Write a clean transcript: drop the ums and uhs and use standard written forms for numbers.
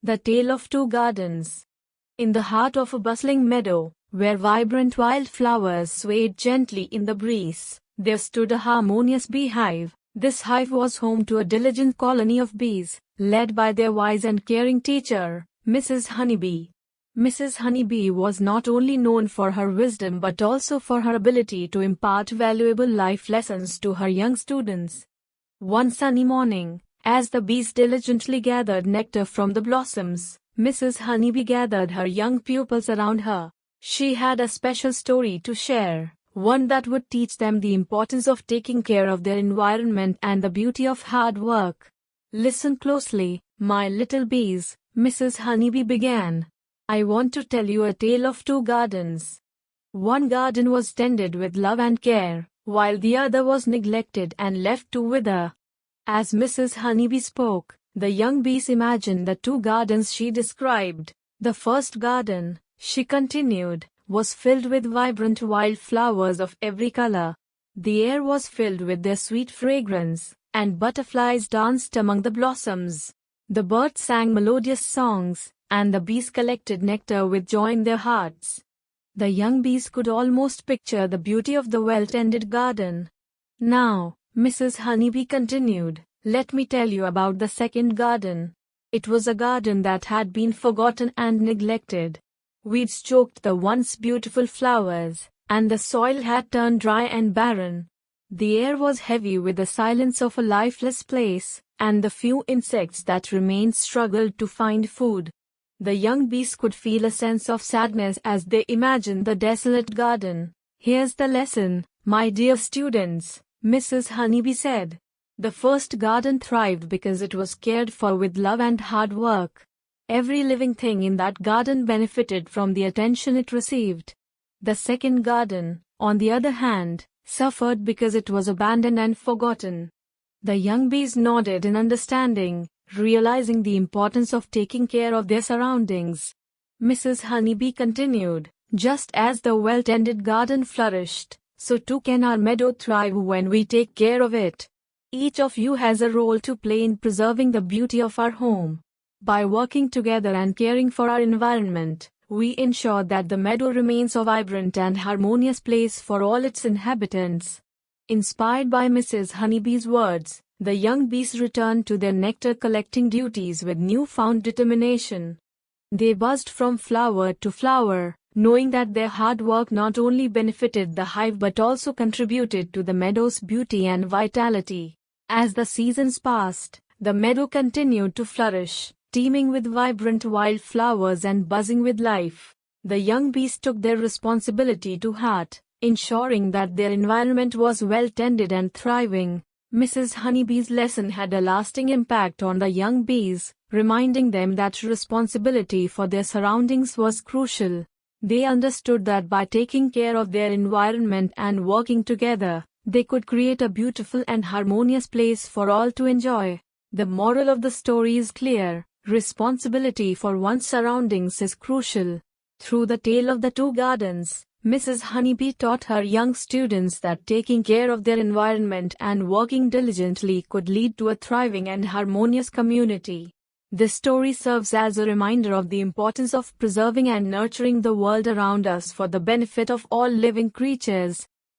The Tale of Two Gardens. In the heart of a bustling meadow, where vibrant wildflowers swayed gently in the breeze, there stood a harmonious beehive. This hive was home to a diligent colony of bees, led by their wise and caring teacher, Mrs. Honeybee. Mrs. Honeybee was not only known for her wisdom but also for her ability to impart valuable life lessons to her young students. One sunny morning, as the bees diligently gathered nectar from the blossoms, Mrs. Honeybee gathered her young pupils around her. She had a special story to share, one that would teach them the importance of taking care of their environment and the beauty of hard work. "Listen closely, my little bees," Mrs. Honeybee began. "I want to tell you a tale of two gardens. One garden was tended with love and care, while the other was neglected and left to wither." As Mrs. Honeybee spoke, the young bees imagined the two gardens she described. "The first garden," she continued, "was filled with vibrant wildflowers of every color. The air was filled with their sweet fragrance, and butterflies danced among the blossoms. The birds sang melodious songs, and the bees collected nectar with joy in their hearts." The young bees could almost picture the beauty of the well-tended garden. "Now," Mrs. Honeybee continued, "let me tell you about the second garden. It was a garden that had been forgotten and neglected. Weeds choked the once beautiful flowers, and the soil had turned dry and barren. The air was heavy with the silence of a lifeless place, and the few insects that remained struggled to find food." The young bees could feel a sense of sadness as they imagined the desolate garden. "Here's the lesson, my dear students," Mrs. Honeybee said. "The first garden thrived because it was cared for with love and hard work. Every living thing in that garden benefited from the attention it received. The second garden, on the other hand, suffered because it was abandoned and forgotten." The young bees nodded in understanding, realizing the importance of taking care of their surroundings. Mrs. Honeybee continued, "Just as the well-tended garden flourished, so too can our meadow thrive when we take care of it. Each of you has a role to play in preserving the beauty of our home. By working together and caring for our environment, we ensure that the meadow remains a vibrant and harmonious place for all its inhabitants." Inspired by Mrs. Honeybee's words, the young bees returned to their nectar-collecting duties with newfound determination. They buzzed from flower to flower, knowing that their hard work not only benefited the hive but also contributed to the meadow's beauty and vitality. As the seasons passed, the meadow continued to flourish, teeming with vibrant wildflowers and buzzing with life. The young bees took their responsibility to heart, ensuring that their environment was well tended and thriving. Mrs. Honeybee's lesson had a lasting impact on the young bees, reminding them that responsibility for their surroundings was crucial. They understood that by taking care of their environment and working together, they could create a beautiful and harmonious place for all to enjoy. The moral of the story is clear: responsibility for one's surroundings is crucial. Through the tale of the two gardens, Mrs. Honeybee taught her young students that taking care of their environment and working diligently could lead to a thriving and harmonious community. This story serves as a reminder of the importance of preserving and nurturing the world around us for the benefit of all living creatures.